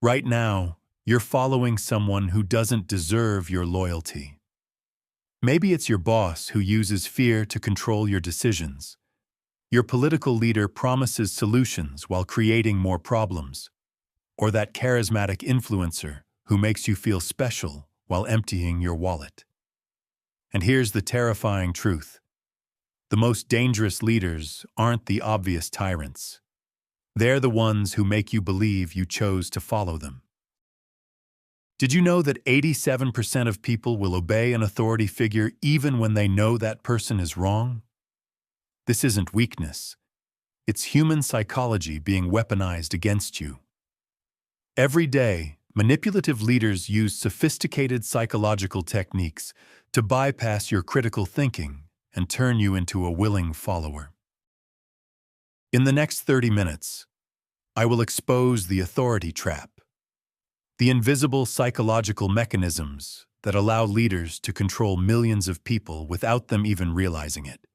Right now, you're following someone who doesn't deserve your loyalty. Maybe it's your boss who uses fear to control your decisions. Your political leader promises solutions while creating more problems. Or that charismatic influencer who makes you feel special while emptying your wallet. And here's the terrifying truth. The most dangerous leaders aren't the obvious tyrants. They're the ones who make you believe you chose to follow them. Did you know that 87% of people will obey an authority figure even when they know that person is wrong? This isn't weakness. It's human psychology being weaponized against you. Every day, manipulative leaders use sophisticated psychological techniques to bypass your critical thinking and turn you into a willing follower. In the next 30 minutes, I will expose the authority trap, the invisible psychological mechanisms that allow leaders to control millions of people without them even realizing it.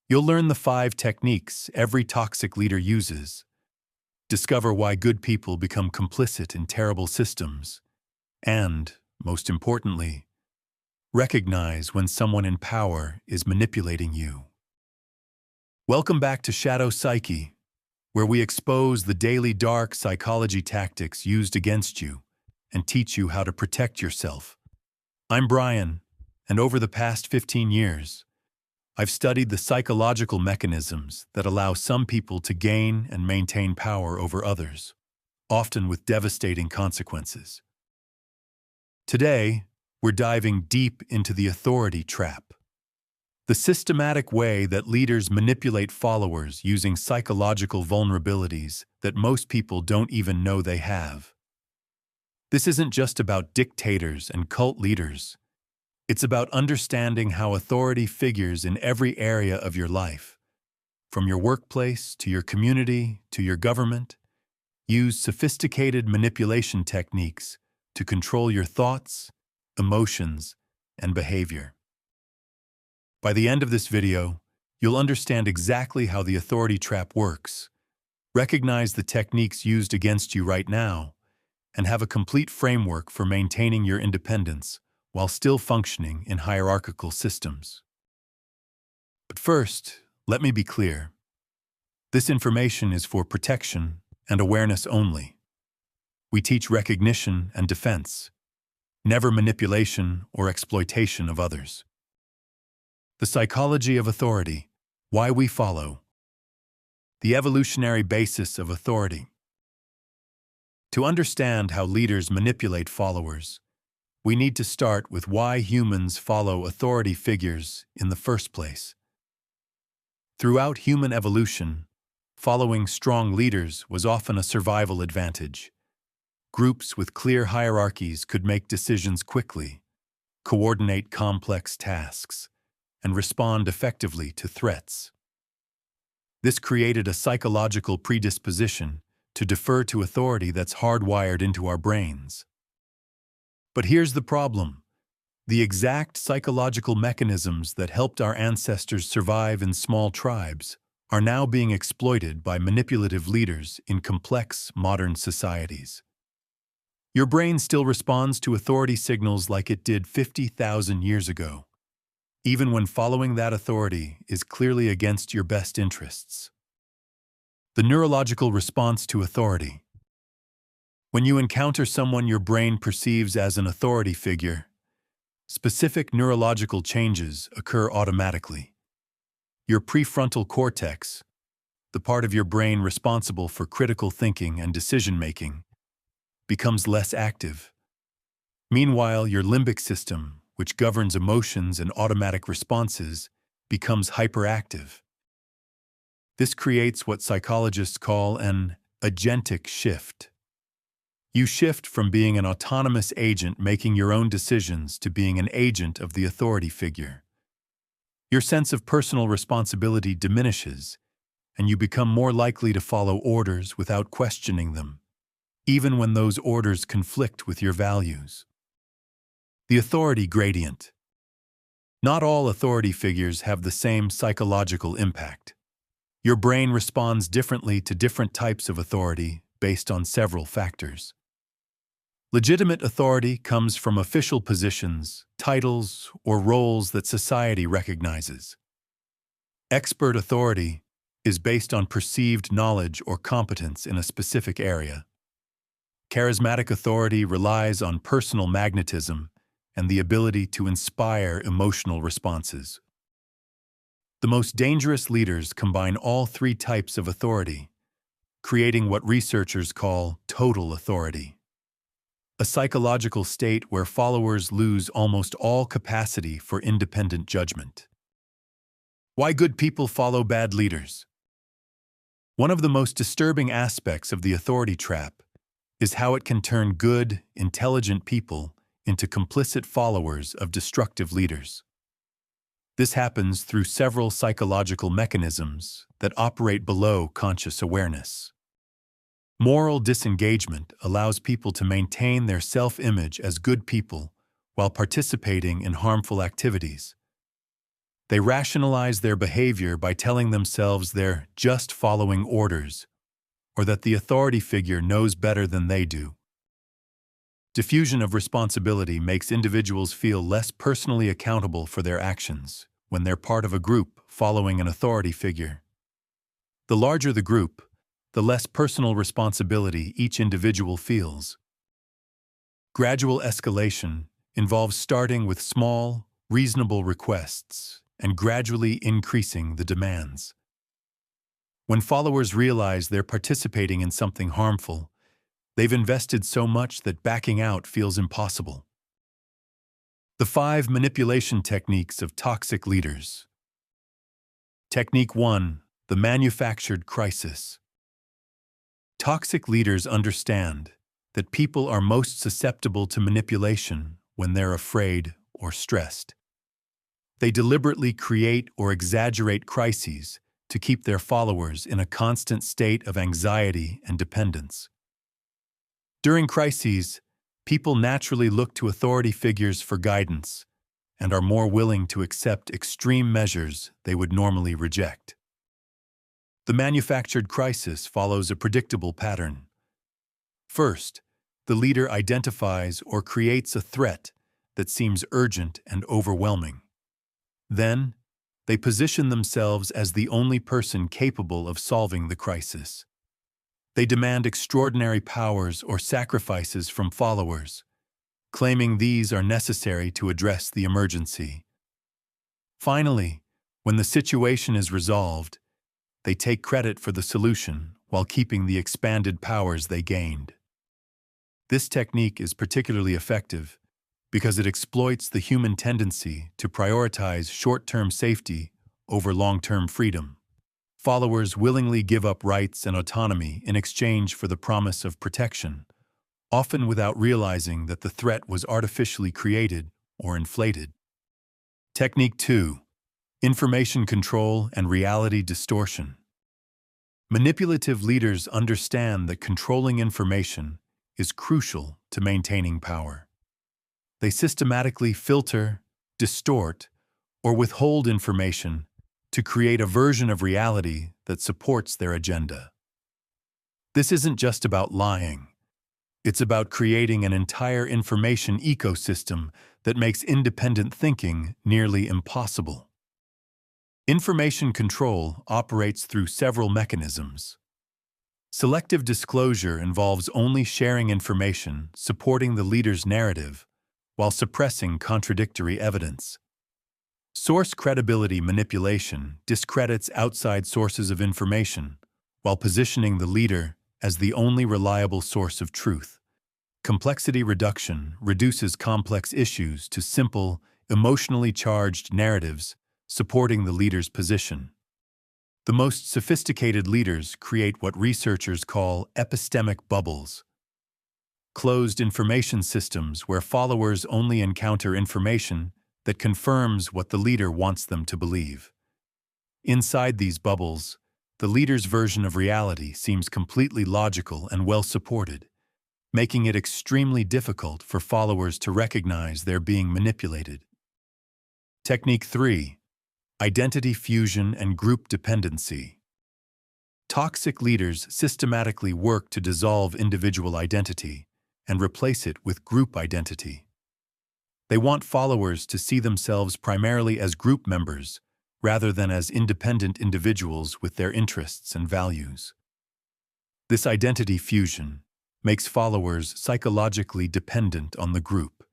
You'll learn the 5 techniques every toxic leader uses, discover why good people become complicit in terrible systems, and, most importantly, recognize when someone in power is manipulating you. Welcome back to Shadow Psyche, where we expose the daily dark psychology tactics used against you and teach you how to protect yourself. I'm Brian, and over the past 15 years, I've studied the psychological mechanisms that allow some people to gain and maintain power over others, often with devastating consequences. Today, we're diving deep into the authority trap, the systematic way that leaders manipulate followers using psychological vulnerabilities that most people don't even know they have. This isn't just about dictators and cult leaders. It's about understanding how authority figures in every area of your life, from your workplace to your community to your government, use sophisticated manipulation techniques to control your thoughts, emotions, and behavior. By the end of this video, you'll understand exactly how the authority trap works, recognize the techniques used against you right now, and have a complete framework for maintaining your independence while still functioning in hierarchical systems. But first, let me be clear. This information is for protection and awareness only. We teach recognition and defense, never manipulation or exploitation of others. The psychology of authority, why we follow. The evolutionary basis of authority. To understand how leaders manipulate followers, we need to start with why humans follow authority figures in the first place. Throughout human evolution, following strong leaders was often a survival advantage. Groups with clear hierarchies could make decisions quickly, coordinate complex tasks, and respond effectively to threats. This created a psychological predisposition to defer to authority that's hardwired into our brains. But here's the problem. The exact psychological mechanisms that helped our ancestors survive in small tribes are now being exploited by manipulative leaders in complex modern societies. Your brain still responds to authority signals like it did 50,000 years ago, even when following that authority is clearly against your best interests. The neurological response to authority. When you encounter someone your brain perceives as an authority figure, specific neurological changes occur automatically. Your prefrontal cortex, the part of your brain responsible for critical thinking and decision-making, becomes less active. Meanwhile, your limbic system, which governs emotions and automatic responses, becomes hyperactive. This creates what psychologists call an agentic shift. You shift from being an autonomous agent making your own decisions to being an agent of the authority figure. Your sense of personal responsibility diminishes, and you become more likely to follow orders without questioning them, even when those orders conflict with your values. The authority gradient. Not all authority figures have the same psychological impact. Your brain responds differently to different types of authority based on several factors. Legitimate authority comes from official positions, titles, or roles that society recognizes. Expert authority is based on perceived knowledge or competence in a specific area. Charismatic authority relies on personal magnetism and the ability to inspire emotional responses. The most dangerous leaders combine all three types of authority, creating what researchers call total authority, a psychological state where followers lose almost all capacity for independent judgment. Why good people follow bad leaders? One of the most disturbing aspects of the authority trap is how it can turn good, intelligent people into complicit followers of destructive leaders. This happens through several psychological mechanisms that operate below conscious awareness. Moral disengagement allows people to maintain their self-image as good people while participating in harmful activities. They rationalize their behavior by telling themselves they're just following orders, or that the authority figure knows better than they do. Diffusion of responsibility makes individuals feel less personally accountable for their actions when they're part of a group following an authority figure. The larger the group, the less personal responsibility each individual feels. Gradual escalation involves starting with small, reasonable requests and gradually increasing the demands. When followers realize they're participating in something harmful, they've invested so much that backing out feels impossible. The 5 manipulation techniques of toxic leaders. Technique 1. The manufactured crisis. Toxic leaders understand that people are most susceptible to manipulation when they're afraid or stressed. They deliberately create or exaggerate crises to keep their followers in a constant state of anxiety and dependence. During crises, people naturally look to authority figures for guidance and are more willing to accept extreme measures they would normally reject. The manufactured crisis follows a predictable pattern. First, the leader identifies or creates a threat that seems urgent and overwhelming. Then, they position themselves as the only person capable of solving the crisis. They demand extraordinary powers or sacrifices from followers, claiming these are necessary to address the emergency. Finally, when the situation is resolved, they take credit for the solution while keeping the expanded powers they gained. This technique is particularly effective because it exploits the human tendency to prioritize short-term safety over long-term freedom. Followers willingly give up rights and autonomy in exchange for the promise of protection, often without realizing that the threat was artificially created or inflated. Technique 2. Information control and reality distortion. Manipulative leaders understand that controlling information is crucial to maintaining power. They systematically filter, distort, or withhold information to create a version of reality that supports their agenda. This isn't just about lying. It's about creating an entire information ecosystem that makes independent thinking nearly impossible. Information control operates through several mechanisms. Selective disclosure involves only sharing information supporting the leader's narrative while suppressing contradictory evidence. Source credibility manipulation discredits outside sources of information while positioning the leader as the only reliable source of truth. Complexity reduction reduces complex issues to simple, emotionally charged narratives supporting the leader's position. The most sophisticated leaders create what researchers call epistemic bubbles, closed information systems where followers only encounter information that confirms what the leader wants them to believe. Inside these bubbles, the leader's version of reality seems completely logical and well-supported, making it extremely difficult for followers to recognize they're being manipulated. Technique 3. Identity fusion and group dependency. Toxic leaders systematically work to dissolve individual identity and replace it with group identity. They want followers to see themselves primarily as group members rather than as independent individuals with their interests and values. This identity fusion makes followers psychologically dependent on the group,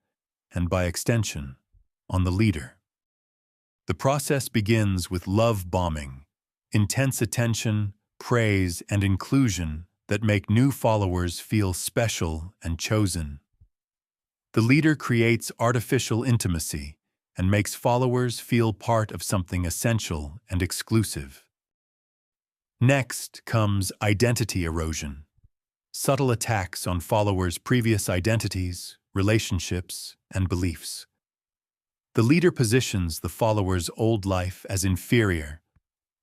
and by extension, on the leader. The process begins with love bombing, intense attention, praise, and inclusion that make new followers feel special and chosen. The leader creates artificial intimacy and makes followers feel part of something essential and exclusive. Next comes identity erosion, subtle attacks on followers' previous identities, relationships, and beliefs. The leader positions the follower's old life as inferior,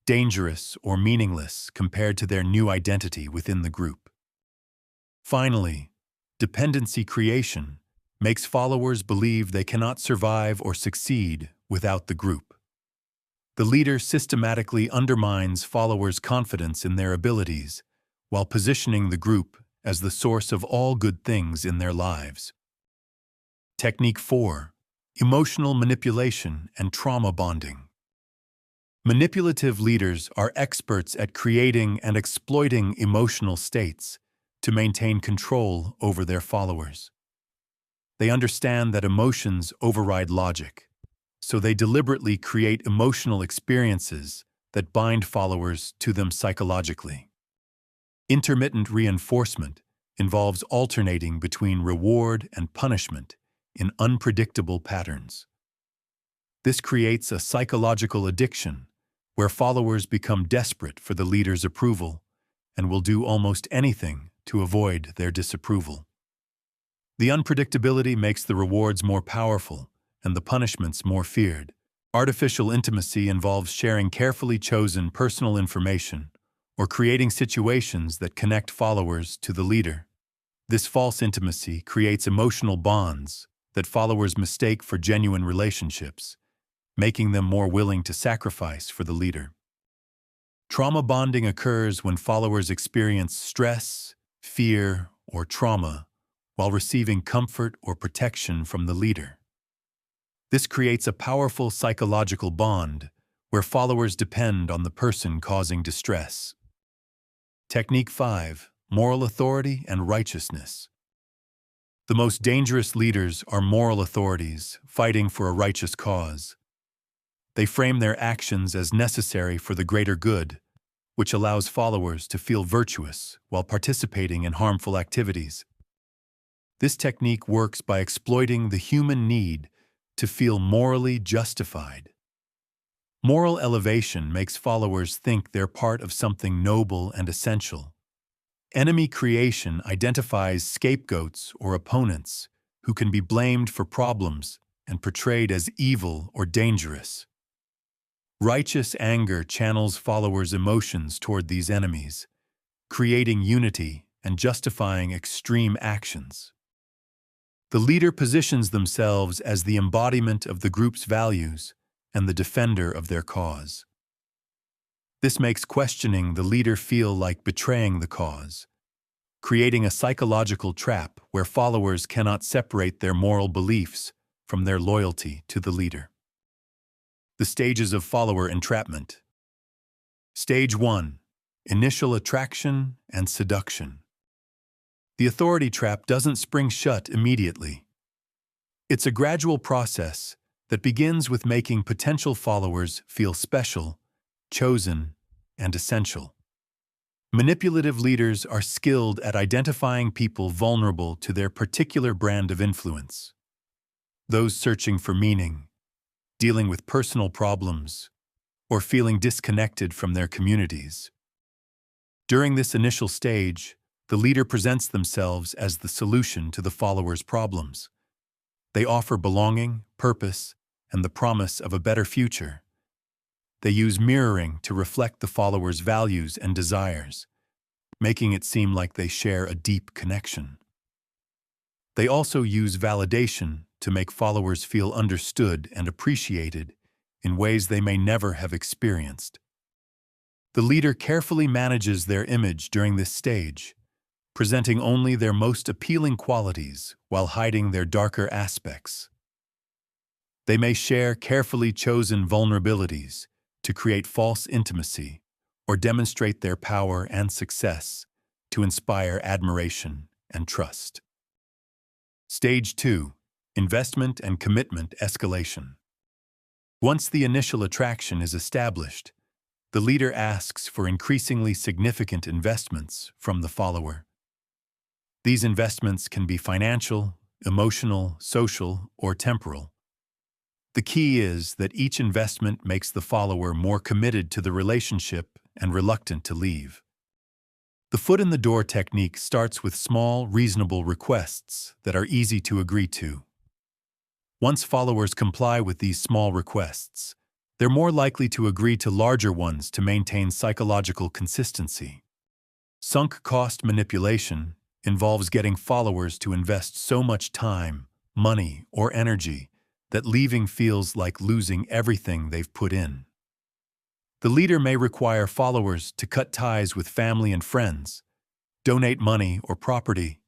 dangerous, or meaningless compared to their new identity within the group. Finally, dependency creation makes followers believe they cannot survive or succeed without the group. The leader systematically undermines followers' confidence in their abilities while positioning the group as the source of all good things in their lives. Technique 4. Emotional manipulation and trauma bonding. Manipulative leaders are experts at creating and exploiting emotional states to maintain control over their followers. They understand that emotions override logic, so they deliberately create emotional experiences that bind followers to them psychologically. Intermittent reinforcement involves alternating between reward and punishment in unpredictable patterns. This creates a psychological addiction where followers become desperate for the leader's approval and will do almost anything to avoid their disapproval. The unpredictability makes the rewards more powerful and the punishments more feared. Artificial intimacy involves sharing carefully chosen personal information or creating situations that connect followers to the leader. This false intimacy creates emotional bonds that followers mistake for genuine relationships, making them more willing to sacrifice for the leader. Trauma bonding occurs when followers experience stress, fear, or trauma while receiving comfort or protection from the leader. This creates a powerful psychological bond where followers depend on the person causing distress. Technique 5. Moral authority and righteousness. The most dangerous leaders are moral authorities fighting for a righteous cause. They frame their actions as necessary for the greater good, which allows followers to feel virtuous while participating in harmful activities. This technique works by exploiting the human need to feel morally justified. Moral elevation makes followers think they're part of something noble and essential. Enemy creation identifies scapegoats or opponents who can be blamed for problems and portrayed as evil or dangerous. Righteous anger channels followers' emotions toward these enemies, creating unity and justifying extreme actions. The leader positions themselves as the embodiment of the group's values and the defender of their cause. This makes questioning the leader feel like betraying the cause, creating a psychological trap where followers cannot separate their moral beliefs from their loyalty to the leader. The stages of follower entrapment. Stage 1. Initial attraction and seduction. The authority trap doesn't spring shut immediately. It's a gradual process that begins with making potential followers feel special, chosen, and essential. Manipulative leaders are skilled at identifying people vulnerable to their particular brand of influence. Those searching for meaning, dealing with personal problems, or feeling disconnected from their communities. During this initial stage, the leader presents themselves as the solution to the followers' problems. They offer belonging, purpose, and the promise of a better future. They use mirroring to reflect the followers' values and desires, making it seem like they share a deep connection. They also use validation to make followers feel understood and appreciated in ways they may never have experienced. The leader carefully manages their image during this stage, presenting only their most appealing qualities while hiding their darker aspects. They may share carefully chosen vulnerabilities to create false intimacy or demonstrate their power and success to inspire admiration and trust. Stage 2. Investment and commitment escalation. Once the initial attraction is established, the leader asks for increasingly significant investments from the follower. These investments can be financial, emotional, social, or temporal. The key is that each investment makes the follower more committed to the relationship and reluctant to leave. The foot-in-the-door technique starts with small, reasonable requests that are easy to agree to. Once followers comply with these small requests, they're more likely to agree to larger ones to maintain psychological consistency. Sunk cost manipulation involves getting followers to invest so much time, money, or energy that leaving feels like losing everything they've put in. The leader may require followers to cut ties with family and friends, donate money or property,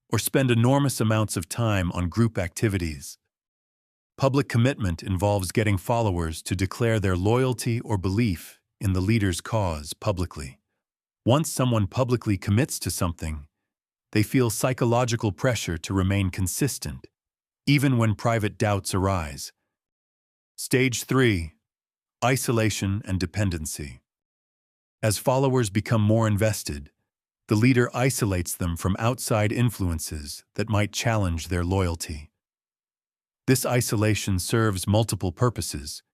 or spend enormous amounts of time on group activities. Public commitment involves getting followers to declare their loyalty or belief in the leader's cause publicly. Once someone publicly commits to something, they feel psychological pressure to remain consistent, even when private doubts arise. Stage 3. Isolation and dependency. As followers become more invested, the leader isolates them from outside influences that might challenge their loyalty. This isolation serves multiple purposes.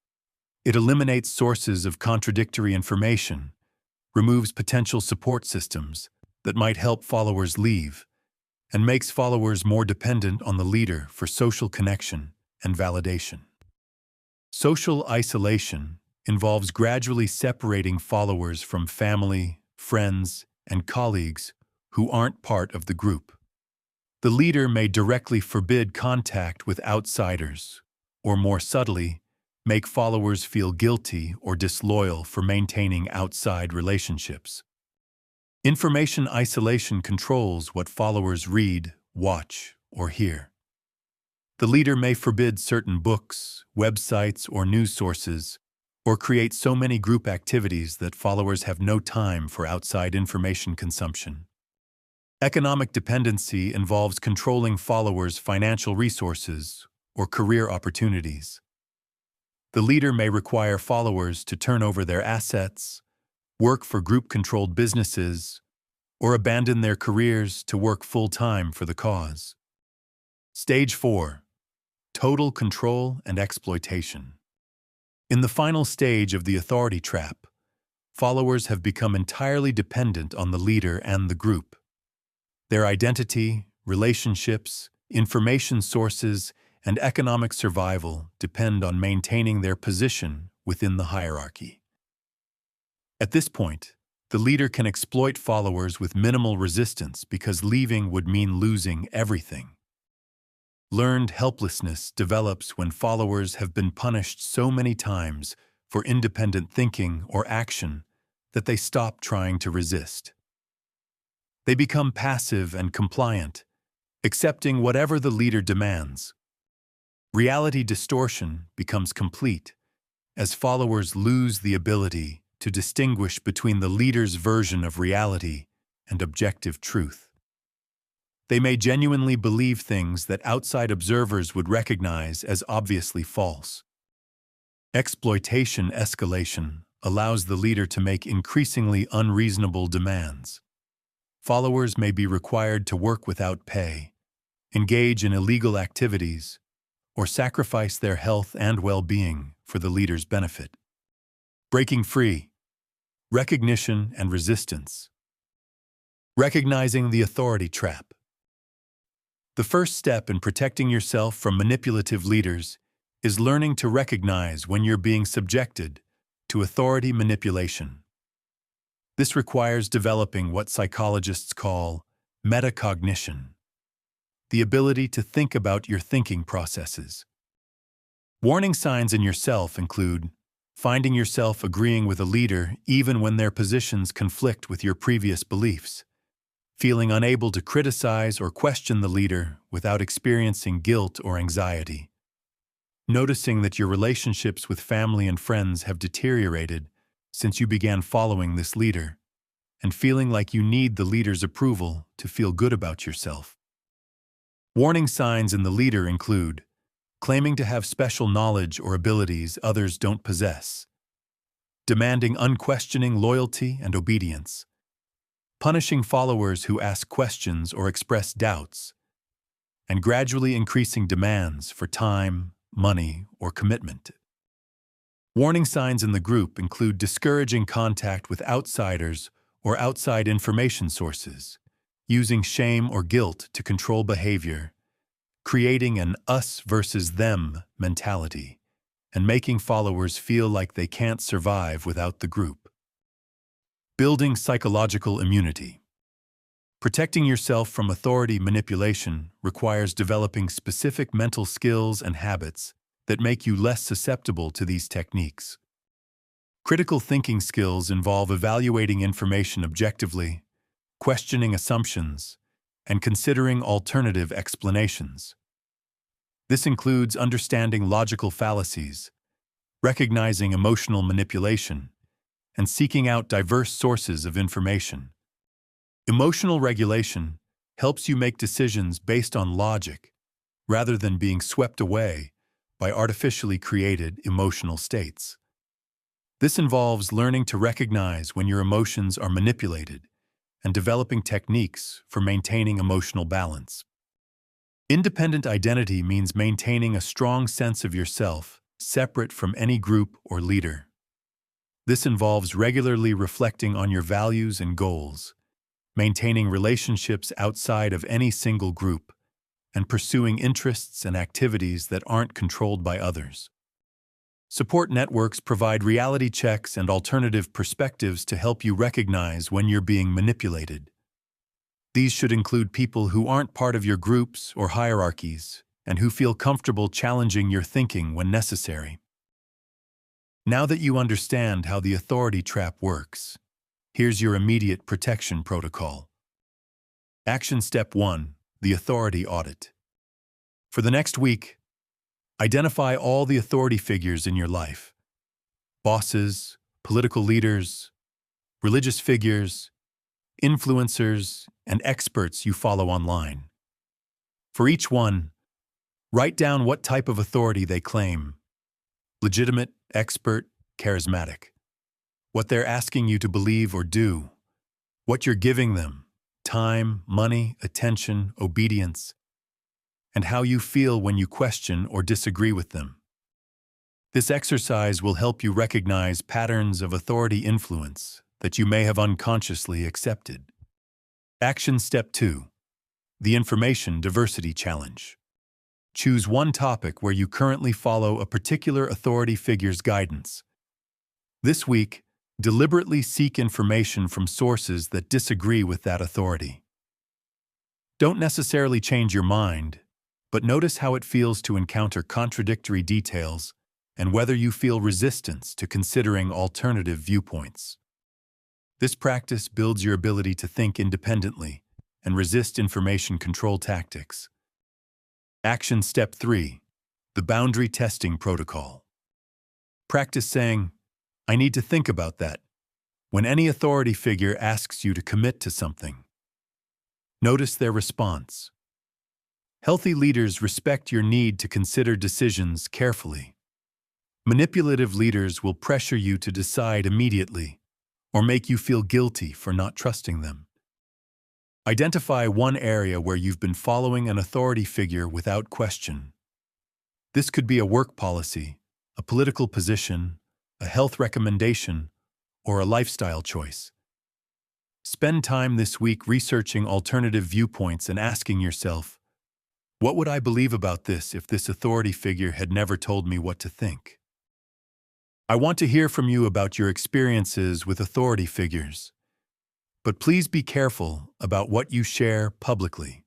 It eliminates sources of contradictory information, removes potential support systems that might help followers leave, and makes followers more dependent on the leader for social connection and validation. Social isolation involves gradually separating followers from family, friends, and colleagues who aren't part of the group. The leader may directly forbid contact with outsiders, or more subtly, make followers feel guilty or disloyal for maintaining outside relationships. Information isolation controls what followers read, watch, or hear. The leader may forbid certain books, websites, or news sources, or create so many group activities that followers have no time for outside information consumption. Economic dependency involves controlling followers' financial resources or career opportunities. The leader may require followers to turn over their assets, work for group-controlled businesses, or abandon their careers to work full-time for the cause. Stage 4. Total control and exploitation. In the final stage of the authority trap, followers have become entirely dependent on the leader and the group. Their identity, relationships, information sources, and economic survival depend on maintaining their position within the hierarchy. At this point, the leader can exploit followers with minimal resistance because leaving would mean losing everything. Learned helplessness develops when followers have been punished so many times for independent thinking or action that they stop trying to resist. They become passive and compliant, accepting whatever the leader demands. Reality distortion becomes complete as followers lose the ability to distinguish between the leader's version of reality and objective truth. They may genuinely believe things that outside observers would recognize as obviously false. Exploitation escalation allows the leader to make increasingly unreasonable demands. Followers may be required to work without pay, engage in illegal activities, or sacrifice their health and well-being for the leader's benefit. Breaking free. Recognition and resistance. Recognizing the authority trap. The first step in protecting yourself from manipulative leaders is learning to recognize when you're being subjected to authority manipulation. This requires developing what psychologists call metacognition, the ability to think about your thinking processes. Warning signs in yourself include finding yourself agreeing with a leader even when their positions conflict with your previous beliefs, feeling unable to criticize or question the leader without experiencing guilt or anxiety. Noticing that your relationships with family and friends have deteriorated since you began following this leader, and feeling like you need the leader's approval to feel good about yourself. Warning signs in the leader include claiming to have special knowledge or abilities others don't possess, demanding unquestioning loyalty and obedience, punishing followers who ask questions or express doubts, and gradually increasing demands for time, money, or commitment. Warning signs in the group include discouraging contact with outsiders or outside information sources, using shame or guilt to control behavior, creating an us versus them mentality, and making followers feel like they can't survive without the group. Building psychological immunity. Protecting yourself from authority manipulation requires developing specific mental skills and habits that make you less susceptible to these techniques. Critical thinking skills involve evaluating information objectively, questioning assumptions, and considering alternative explanations. This includes understanding logical fallacies, recognizing emotional manipulation, and seeking out diverse sources of information. Emotional regulation helps you make decisions based on logic rather than being swept away by artificially created emotional states. This involves learning to recognize when your emotions are manipulated and developing techniques for maintaining emotional balance. Independent identity means maintaining a strong sense of yourself separate from any group or leader. This involves regularly reflecting on your values and goals, maintaining relationships outside of any single group, and pursuing interests and activities that aren't controlled by others. Support networks provide reality checks and alternative perspectives to help you recognize when you're being manipulated. These should include people who aren't part of your groups or hierarchies and who feel comfortable challenging your thinking when necessary. Now that you understand how the authority trap works, here's your immediate protection protocol. Action Step 1: the authority audit. For the next week, identify all the authority figures in your life: bosses, political leaders, religious figures, influencers, and experts you follow online. For each one, write down what type of authority they claim: legitimate, expert, charismatic. What they're asking you to believe or do, what you're giving them: time, money, attention, obedience, and how you feel when you question or disagree with them. This exercise will help you recognize patterns of authority influence that you may have unconsciously accepted. Action Step 2: the Information Diversity Challenge. Choose one topic where you currently follow a particular authority figure's guidance. This week, deliberately seek information from sources that disagree with that authority. Don't necessarily change your mind, but notice how it feels to encounter contradictory details and whether you feel resistance to considering alternative viewpoints. This practice builds your ability to think independently and resist information control tactics. Action Step 3: the Boundary Testing Protocol. Practice saying, "I need to think about that," when any authority figure asks you to commit to something. Notice their response. Healthy leaders respect your need to consider decisions carefully. Manipulative leaders will pressure you to decide immediately or make you feel guilty for not trusting them. Identify one area where you've been following an authority figure without question. This could be a work policy, a political position, a health recommendation, or a lifestyle choice. Spend time this week researching alternative viewpoints and asking yourself, what would I believe about this if this authority figure had never told me what to think? I want to hear from you about your experiences with authority figures, but please be careful about what you share publicly.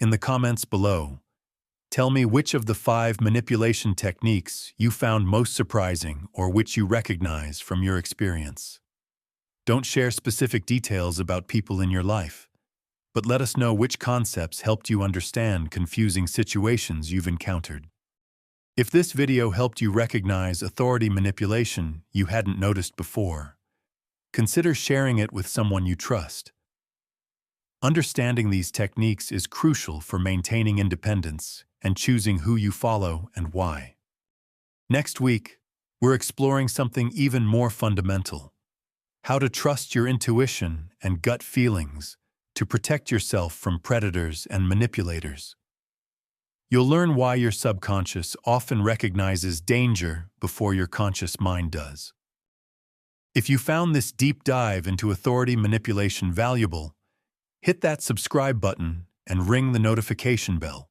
In the comments below, tell me which of the 5 manipulation techniques you found most surprising or which you recognize from your experience. Don't share specific details about people in your life. but let us know which concepts helped you understand confusing situations you've encountered. If this video helped you recognize authority manipulation you hadn't noticed before, consider sharing it with someone you trust. Understanding these techniques is crucial for maintaining independence and choosing who you follow and why. Next week, we're exploring something even more fundamental: how to trust your intuition and gut feelings to protect yourself from predators and manipulators. You'll learn why your subconscious often recognizes danger before your conscious mind does. If you found this deep dive into authority manipulation valuable, hit that subscribe button and ring the notification bell.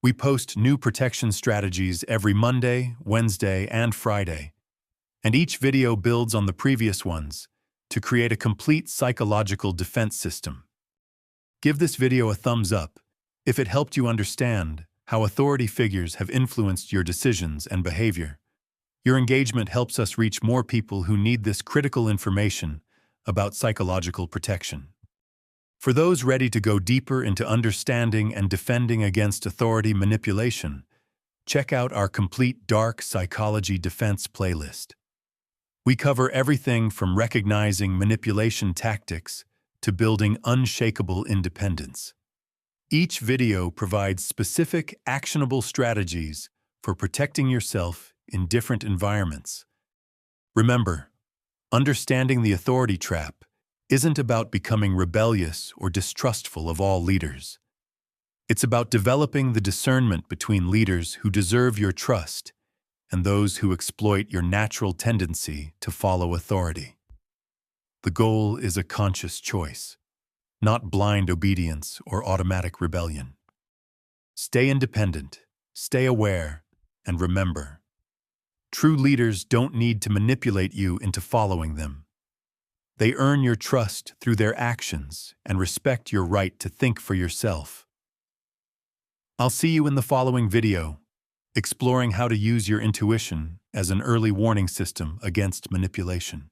We post new protection strategies every Monday, Wednesday, and Friday, and each video builds on the previous ones to create a complete psychological defense system. Give this video a thumbs up if it helped you understand how authority figures have influenced your decisions and behavior. Your engagement helps us reach more people who need this critical information about psychological protection. For those ready to go deeper into understanding and defending against authority manipulation, check out our complete dark psychology defense playlist. We cover everything from recognizing manipulation tactics to building unshakable independence. Each video provides specific, actionable strategies for protecting yourself in different environments. Remember, understanding the authority trap isn't about becoming rebellious or distrustful of all leaders. It's about developing the discernment between leaders who deserve your trust and those who exploit your natural tendency to follow authority. The goal is a conscious choice, not blind obedience or automatic rebellion. Stay independent, stay aware, and remember, true leaders don't need to manipulate you into following them. They earn your trust through their actions and respect your right to think for yourself. I'll see you in the following video, exploring how to use your intuition as an early warning system against manipulation.